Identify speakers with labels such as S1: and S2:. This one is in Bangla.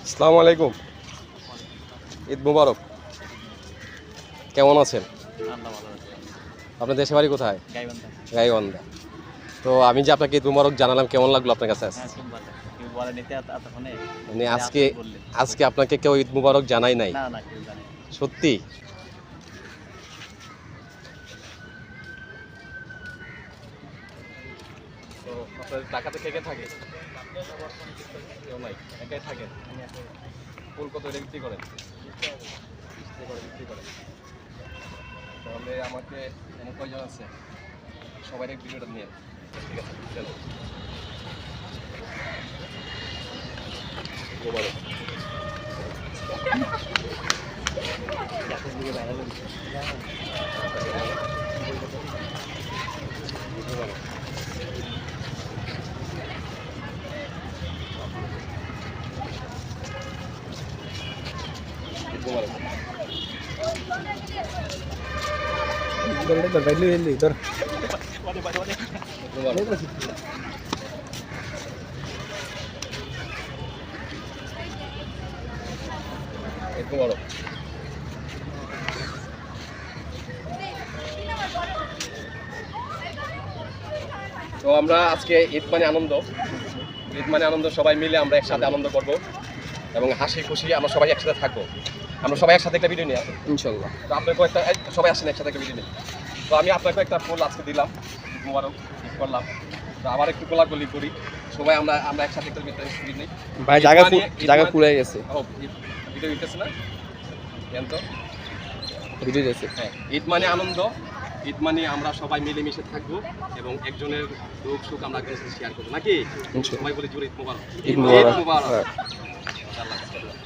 S1: আসসালামু আলাইকুম। ঈদ মুবারক। কেমন আছেন? আপনার দেশের বাড়ি কোথায়? গাইবান্ধা। তো আমি যে আপনাকে ঈদ মুবারক জানালাম, কেমন লাগলো আপনার কাছে? মানে আজকে আপনাকে কেউ ঈদ মুবারক জানাই নাই? সত্যি? তো আপনার ঢাকাতে কে কে থাকে? কেউ নাই, একাই থাকেন? ফুল কত বিক্রি করেন? বিক্রি করেন। তাহলে আমাকে এমন কয়জন আছে, সবাই এক ভিডিওটা নিয়ে। ঠিক আছে, চলো। তো আমরা আজকে ঈদ মানে আনন্দ, সবাই মিলে আমরা একসাথে আনন্দ করব এবং হাসি খুশি আমরা সবাই একসাথে থাকবো। আমরা সবাই একসাথে একটা ভিডিও নিয়ে আসবো ইনশাল্লাহ। তো আপনাকে একটা সবাই আসেন একসাথে একটা ভিডিও নিই। তো আমি আপনাকে একটা ফুল আজকে দিলাম, ঈদ মুবারক করলাম। তো আবার একটু গোলাগুলি করি সবাই, আমরা একসাথে একটা ভিডিও নিই। ভাই জায়গা ফুলে গেছে। ভিডিও দিতেছে না কেন? তো ভিডিও দিতেছে। হ্যাঁ, ঈদ মানে আনন্দ, ঈদ মানে আমরা সবাই মিলেমিশে থাকবো এবং একজনের দুঃখ সুখ আমরা শেয়ার করবো নাকি? সবাই বলি জোরে ঈদ মুবারক। ঈদ মুবারক।